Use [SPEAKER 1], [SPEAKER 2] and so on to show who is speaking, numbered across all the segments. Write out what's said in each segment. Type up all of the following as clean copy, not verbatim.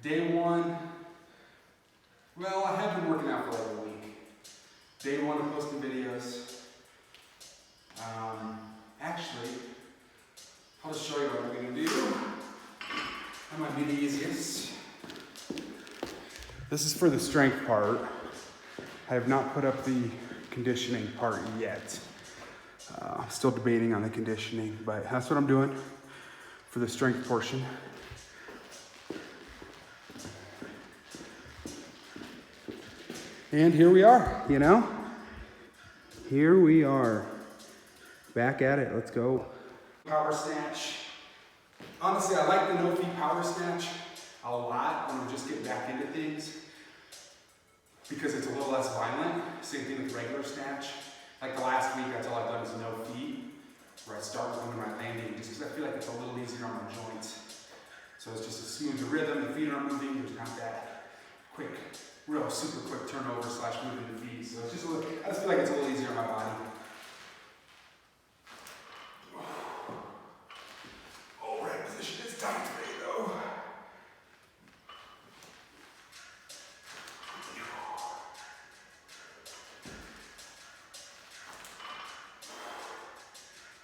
[SPEAKER 1] Day one, well, I have been working out for like a week. Day one of posting videos. Actually, I'll just show you what I'm gonna do. That might be the easiest. This is for the strength part. I have not put up the conditioning part yet. I'm still debating on the conditioning, but that's what I'm doing for the strength portion. And here we are, you know? Here we are. Back at it, let's go. Power snatch. Honestly, I like the no-feet power snatch a lot when I'm just getting back into things because it's a little less violent. Same thing with regular snatch. Like the last week, that's all I've done is no feet, where I start with them in my landing, just because I feel like it's a little easier on my joints. So it's just a smoother rhythm, the feet aren't moving, there's not that quick, real super quick turnover slash moving the feet. So it's just a little, I just feel like it's a little easier on my body. Oh, right position is tight today though.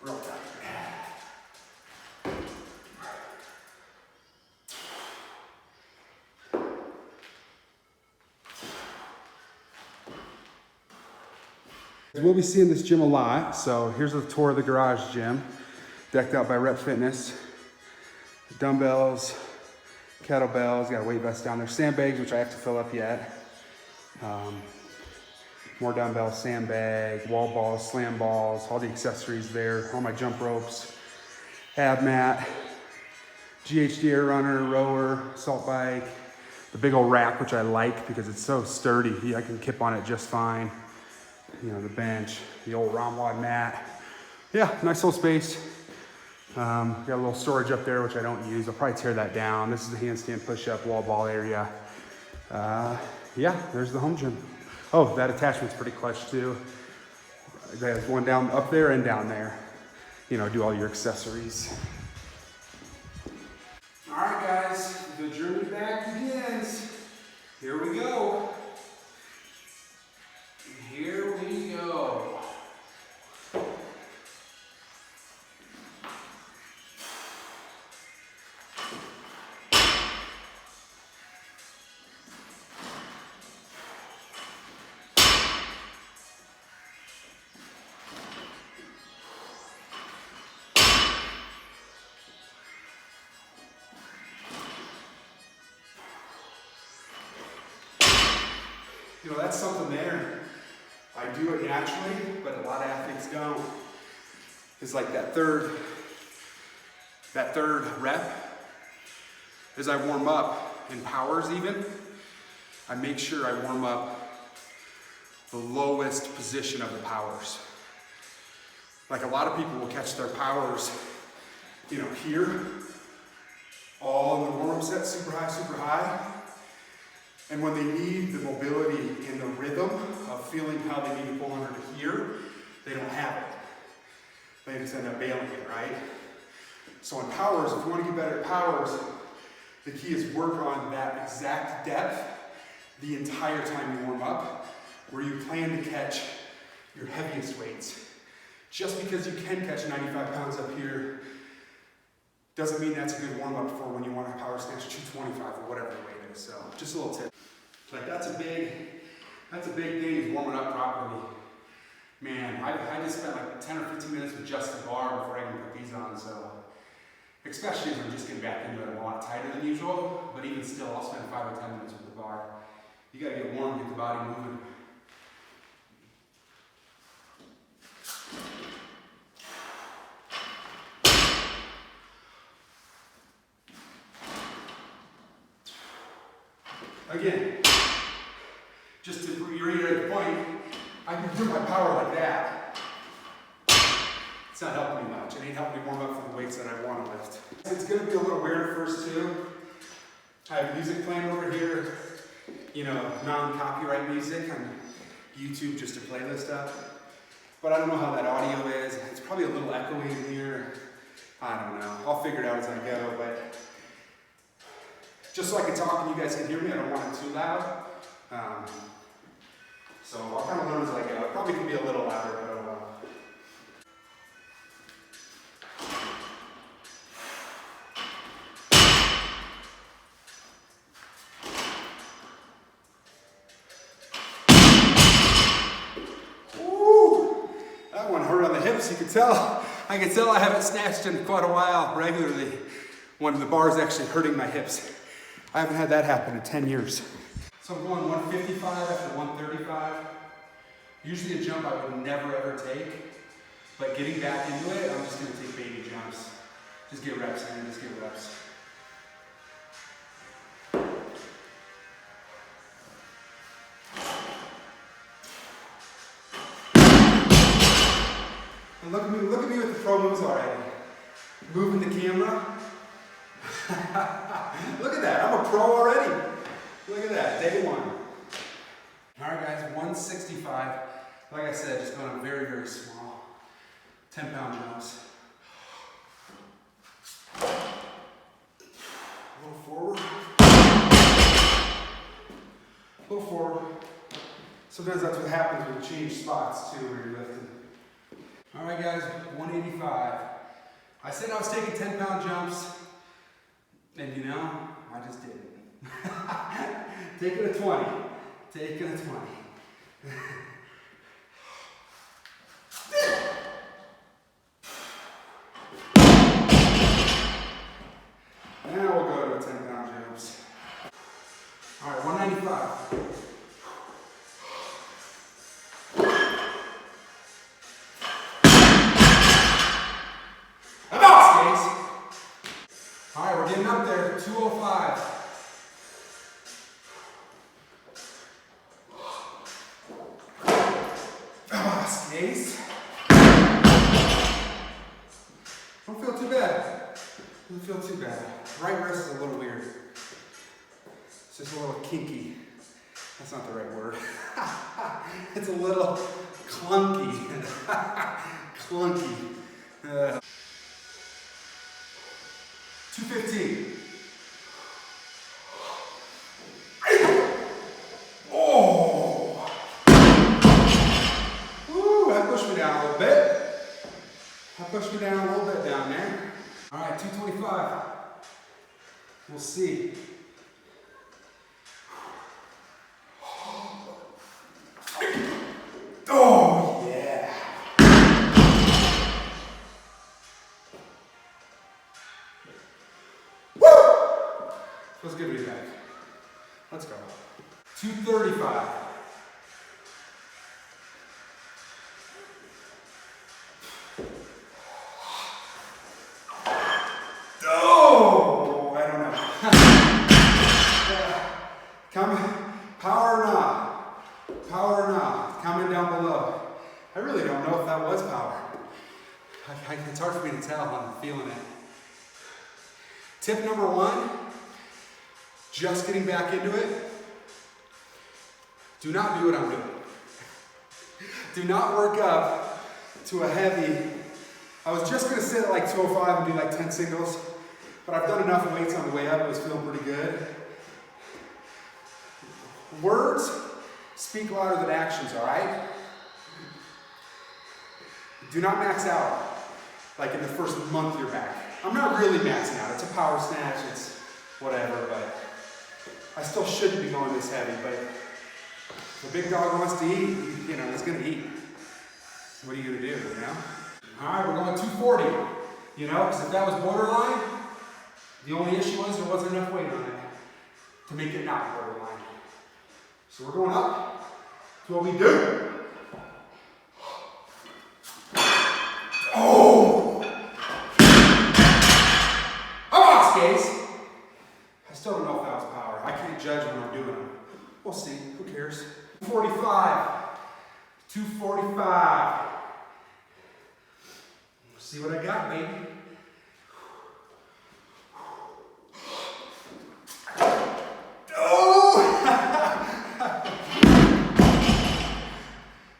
[SPEAKER 1] Real tight. We'll be seeing this gym a lot, so here's a tour of the garage gym, decked out by Rep Fitness. Dumbbells, kettlebells, got a weight vest down there, sandbags, which I have to fill up yet. More dumbbells, sandbag, wall balls, slam balls, all the accessories there, all my jump ropes, ab mat, GHD air runner, rower, assault bike, the big old rack, which I like because it's so sturdy. I can kip on it just fine. You know, the bench, the old Romwad mat. Yeah, nice little space. Got a little storage up there, which I don't use. I'll probably tear that down. This is the handstand push-up wall ball area. Yeah, there's the home gym. Oh, that attachment's pretty clutch too. There's one down up there and down there. You know, do all your accessories. All right, guys, the journey back begins. Here we go. Here we go. You know, that's something there. I do it naturally, but a lot of athletes don't. It's like that third rep, as I warm up in powers even, I make sure I warm up the lowest position of the powers. Like a lot of people will catch their powers, you know, here, all in the warm-up set, super high. And when they need the mobility and the rhythm of feeling how they need to pull under to here, they don't have it. They just end up bailing it, right? So in powers, if you want to get better at powers, the key is work on that exact depth the entire time you warm up, where you plan to catch your heaviest weights. Just because you can catch 95 pounds up here doesn't mean that's a good warm-up for when you want to power snatch 225 or whatever the weight is. So just a little tip. Like that's a big thing is warming up properly. Man, I just spent like 10 or 15 minutes with just the bar before I even put these on, so especially as I'm just getting back into it, I'm a lot tighter than usual, but even still, I'll spend 5 or 10 minutes with the bar. You gotta get warm, get the body moving. Again, just to reiterate the point, I can do my power like that. It's not helping me much. It ain't helping me warm up for the weights that I want to lift. It's going to be a little weird at first too. I have music playing over here, you know, non-copyright music on YouTube, just a playlist up. But I don't know how that audio is. It's probably a little echoey in here. I don't know. I'll figure it out as I go, but Just so I can talk and you guys can hear me. I don't want it too loud. So I'll kind of learn as I go. It probably can be a little louder, but oh well. Woo! That one hurt on the hips, you can tell. I can tell I haven't snatched in quite a while regularly when the bar is actually hurting my hips. I haven't had that happen in 10 years. So I'm going 155 after 135. Usually a jump I would never ever take, but getting back into it, I'm just gonna take baby jumps. Just get reps in, just get reps. And look at me with the pro moves already. Moving the camera. Look at that, I'm a pro already. Look at that, day one. All right guys, 165. Like I said, just going very, very small. 10-pound jumps. A little forward. A little forward. Sometimes that's what happens when you change spots too when you're lifting. All right guys, 185. I said I was taking 10-pound jumps, and you know, I just did it. Taking a 20. Taking a 20. Now we'll go to 10-pound jumps. All right, 195. All right, we're getting up there, 205. Skates. Don't feel too bad. Don't feel too bad. Right wrist is a little weird. It's just a little kinky. That's not the right word. It's a little clunky. Clunky. 215. Oh! Woo, that pushed me down a little bit. That pushed me down a little bit down there. All right, 225. We'll see. Oh, yeah. Woo! Feels good to be back. Let's go. 235. Oh, I don't know. Power or not? Power or not? Comment down below. I really don't know if that was power. It's hard for me to tell. I'm feeling it. Tip number one, just getting back into it. Do not do what I'm doing. Do not work up to a heavy. I was just going to sit at like 205 and do like 10 singles, but I've done enough weights on the way up. It was feeling pretty good. Words speak louder than actions, all right? Do not max out like in the first month you're back. I'm not really maxing out. It's a power snatch. It's whatever, but I still shouldn't be going this heavy, but if a big dog wants to eat, you know, he's going to eat. What are you going to do, you know? All right, we're going 240, you know, because if that was borderline, the only issue was there wasn't enough weight on it to make it not borderline. So we're going up to what we do. Oh! Come on, skates! I still don't know if that was power. I can't judge when I'm doing it. We'll see. Who cares? 245. 245. See what I got, baby. Oh!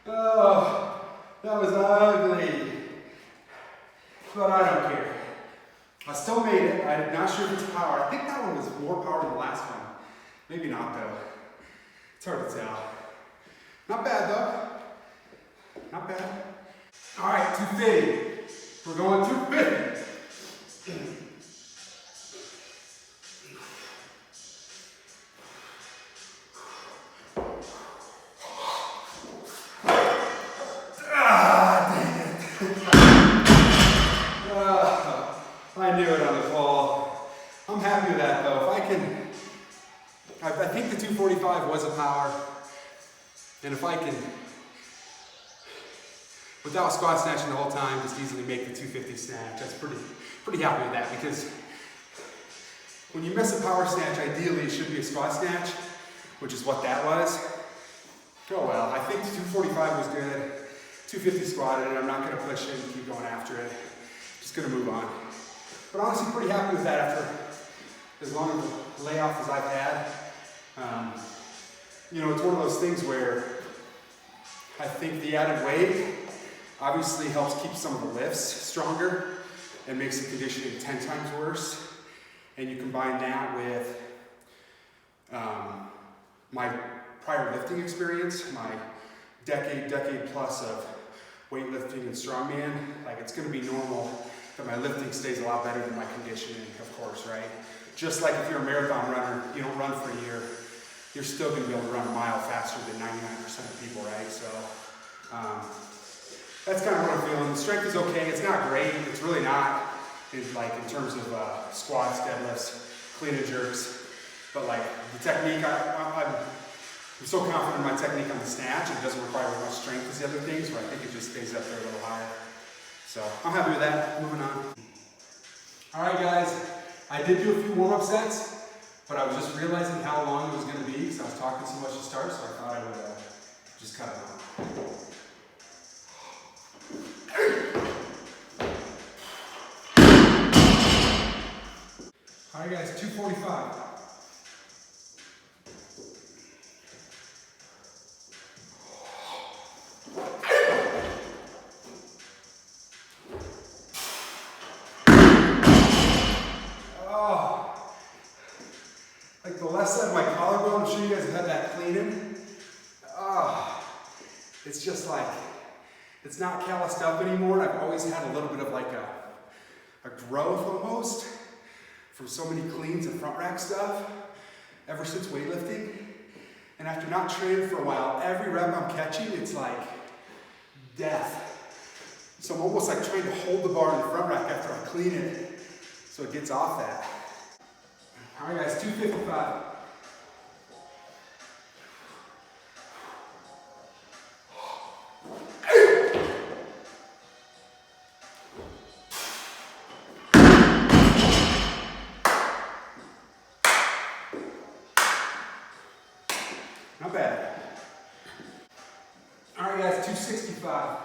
[SPEAKER 1] Oh, that was ugly. But I don't care. I still made it. I'm not sure if it's power. power. I think that one was more power than the last one. Maybe not though. It's hard to tell. Not bad though. Not bad. All right, 250. We're going 250. I knew it on the fall. I'm happy with that though. If I can, I think the 245 was a power. And if I can, without squat snatching the whole time, just easily make the 250 snatch, that's pretty happy with that, because when you miss a power snatch, ideally it should be a squat snatch, which is what that was. Oh well, I think the 245 was good. 250 squatted it. I'm not going to push it and keep going after it. Just going to move on. But honestly, pretty happy with that after as long of a layoff as I've had. You know, it's one of those things where I think the added weight obviously helps keep some of the lifts stronger and makes the conditioning 10 times worse. And you combine that with my prior lifting experience, my decade plus of weightlifting and strongman, like it's going to be normal that my lifting stays a lot better than my conditioning, of course, right? Just like if you're a marathon runner, you don't run for a year, you're still going to be able to run a mile faster than 99% of people, right? So that's kind of what I'm feeling. The strength is okay. It's not great. It's really not, in terms of squats, deadlifts, clean and jerks. But like the technique, I'm so confident in my technique on the snatch. It doesn't require as much strength as the other things, but I think it just stays up there a little higher. So I'm happy with that. Moving on. All right, guys. I did do a few warm-up sets, but I was just realizing how long it was going to be because I was talking so much to start, so I thought I would just cut it out. All right, guys, 245. Like the left side of my collarbone, I'm sure you guys have had that cleaning. It's just like, it's not calloused up anymore. I've always had a little bit of like a growth almost from so many cleans and front rack stuff ever since weightlifting. And after not training for a while, every rep I'm catching, it's like death. So I'm almost like trying to hold the bar in the front rack after I clean it so it gets off that. All right, guys, 255. Not bad. All right, guys, 265.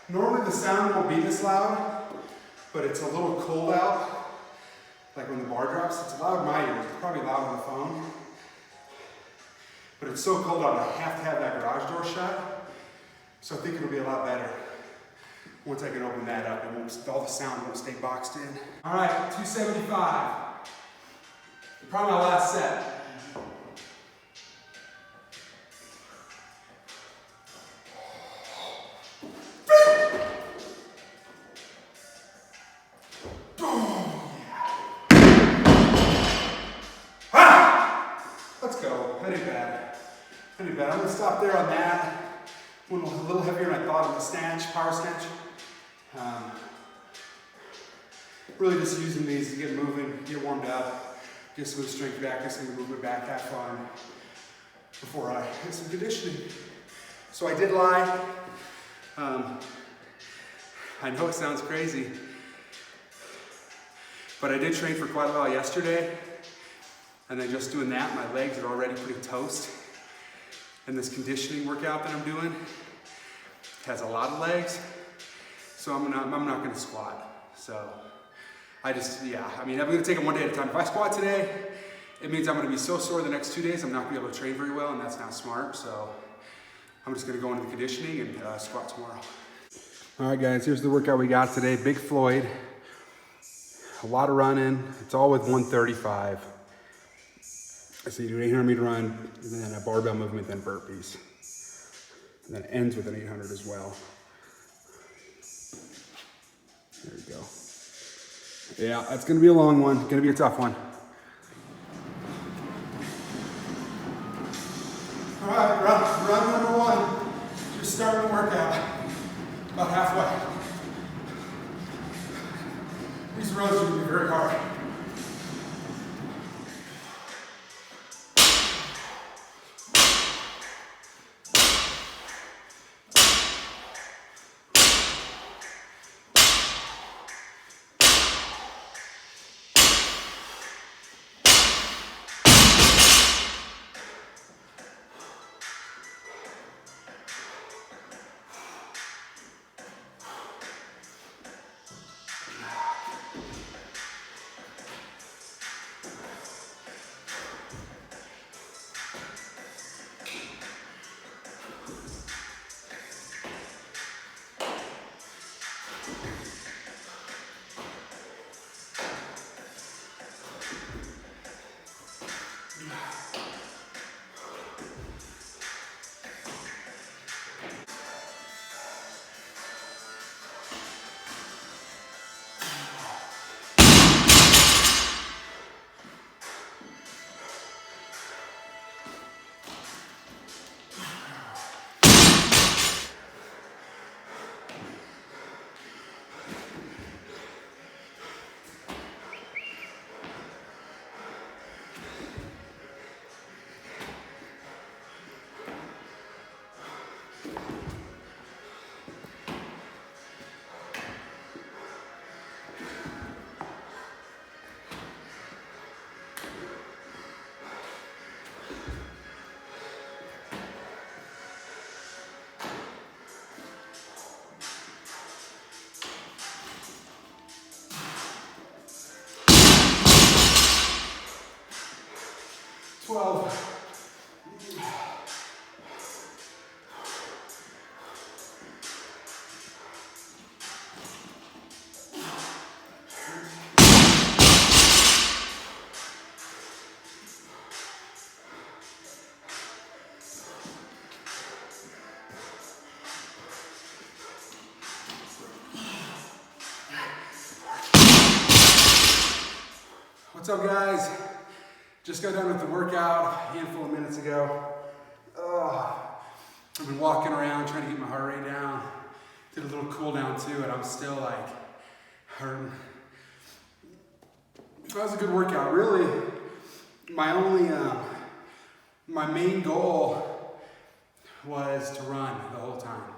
[SPEAKER 1] Normally the sound won't be this loud, but it's a little cold out. Like when the bar drops, it's loud in my ears. It's probably loud on the phone. But it's so cold out, I have to have that garage door shut. So I think it'll be a lot better once I can open that up. All the sound won't stay boxed in. All right, 275. Probably my last set. I'm going to stop there on that. Went a little heavier than I thought on the snatch, power snatch. Really just using these to get moving, get warmed up, get some strength back, get some movement back, have fun before I get some conditioning. So I did lie. I know it sounds crazy, but I did train for quite a while yesterday. And then just doing that, my legs are already pretty toast. And this conditioning workout that I'm doing has a lot of legs, so I'm not going to squat. So I mean, I'm gonna take it one day at a time. If I squat today, it means I'm gonna be so sore the next 2 days, I'm not gonna be able to train very well, and that's not smart. So I'm just gonna go into the conditioning and squat tomorrow. All right, guys, here's the workout we got today. Big Floyd, a lot of running. It's all with 135. So you do an 800-meter run, and then a barbell movement, then burpees. And then it ends with an 800 as well. There you go. Yeah, that's gonna be a long one, gonna be a tough one. All right, run number one. Just starting the workout, about halfway. These rows are gonna be very hard. What's up, guys? Just got done with the workout a handful of minutes ago. I've been walking around trying to get my heart rate down. Did a little cool down too, and I'm still like hurting. That was a good workout. Really, my main goal was to run the whole time.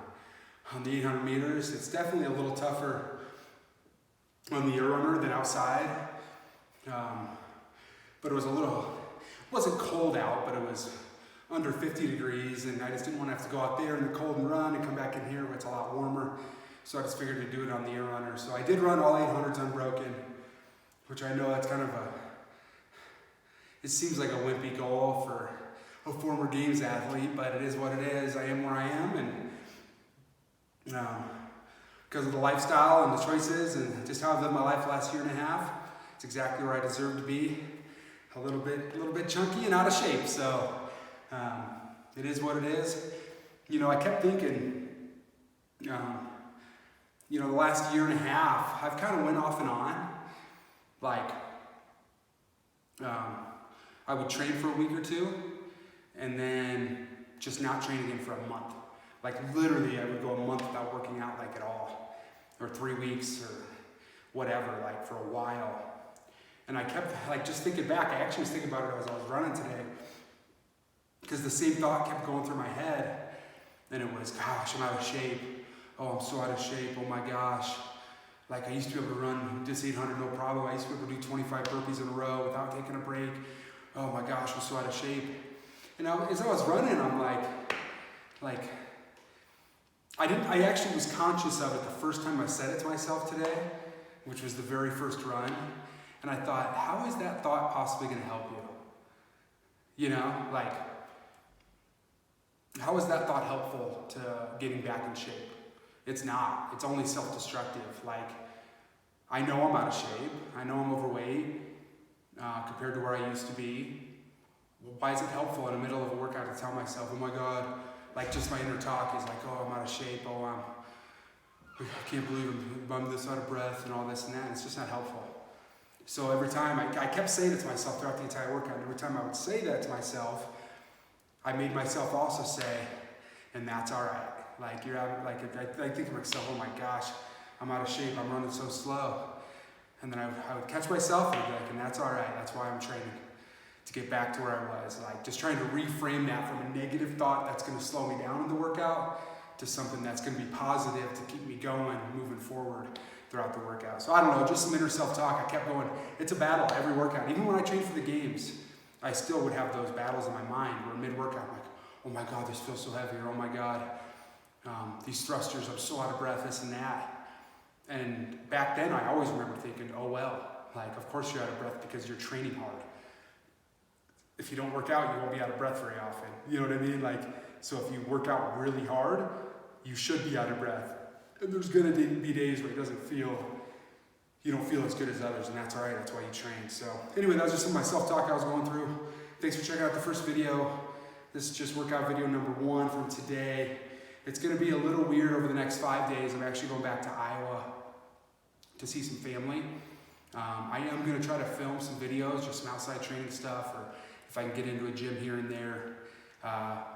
[SPEAKER 1] On the 800 meters, it's definitely a little tougher on the air runner than outside. But it wasn't cold out, but it was under 50 degrees, and I just didn't want to have to go out there in the cold and run and come back in here where it's a lot warmer. So I just figured to do it on the air runner. So I did run all 800s unbroken, which I know that's kind of it seems like a wimpy goal for a former games athlete, but it is what it is. I am where I am, and because of the lifestyle and the choices and just how I've lived my life the last year and a half, it's exactly where I deserve to be. A little bit chunky and out of shape, so it is what it is. You know, I kept thinking, the last year and a half, I've kind of went off and on. Like, I would train for a week or two, and then just not train again for a month. Like literally, I would go a month without working out like at all, or 3 weeks, or whatever, like for a while. And I kept just thinking back. I actually was thinking about it as I was running today, because the same thought kept going through my head, and it was, gosh, I'm out of shape. Oh, I'm so out of shape. Oh my gosh. Like I used to be able to run this 800 no problem. I used to be able to do 25 burpees in a row without taking a break. Oh my gosh, I'm so out of shape. And as I was running, I'm like, I actually was conscious of it the first time I said it to myself today. which was the very first run. And I thought, how is that thought possibly going to help you? You know, like, how is that thought helpful to getting back in shape? It's not. It's only self-destructive. Like, I know I'm out of shape. I know I'm overweight compared to where I used to be. Well, why is it helpful in the middle of a workout to tell myself, oh my God, like just my inner talk is like, oh, I'm out of shape. Oh, I can't believe I'm this out of breath and all this and that. And it's just not helpful. So every time, I kept saying it to myself throughout the entire workout. Every time I would say that to myself, I made myself also say, and that's all right. Like, you're out, like, I think to myself, oh my gosh, I'm out of shape, I'm running so slow. And then I would catch myself and be like, and that's all right, that's why I'm training, to get back to where I was. Like, just trying to reframe that from a negative thought that's gonna slow me down in the workout to something that's gonna be positive to keep me going, moving forward throughout the workout. So I don't know, just some inner self-talk. I kept going. It's a battle every workout. Even when I trained for the games, I still would have those battles in my mind where mid-workout I'm like, oh my God, this feels so heavy, or oh my God, these thrusters, I'm so out of breath, this and that. And back then, I always remember thinking, oh well, like, of course you're out of breath because you're training hard. If you don't work out, you won't be out of breath very often. You know what I mean? Like, so if you work out really hard, you should be out of breath. And there's gonna be days where it doesn't feel, you don't feel as good as others, and that's all right, that's why you train. So anyway, that was just some of my self-talk I was going through. Thanks for checking out the first video. This is just workout video number 1 from today. It's gonna be a little weird over the next 5 days. I'm actually going back to Iowa to see some family. I am gonna try to film some videos, just some outside training stuff, or if I can get into a gym here and there.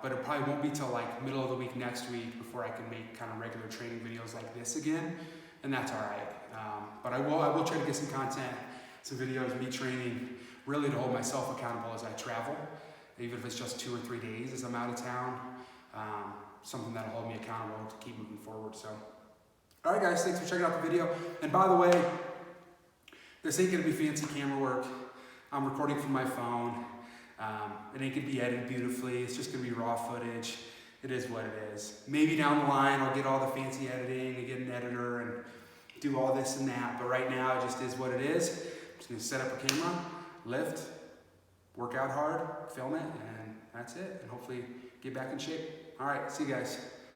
[SPEAKER 1] But it probably won't be till like middle of the week next week before I can make kind of regular training videos like this again, and that's all right. But I will try to get some content, some videos, me training, really to hold myself accountable as I travel, even if it's just 2 or 3 days as I'm out of town. Something that'll hold me accountable to keep moving forward. So, all right, guys, thanks for checking out the video. And by the way, this ain't gonna be fancy camera work. I'm recording from my phone. It ain't gonna be edited beautifully. It's just gonna be raw footage. It is what it is. Maybe down the line I'll get all the fancy editing and get an editor and do all this and that. But right now it just is what it is. I'm just gonna set up a camera, lift, work out hard, film it, and that's it. And hopefully get back in shape. All right, see you guys.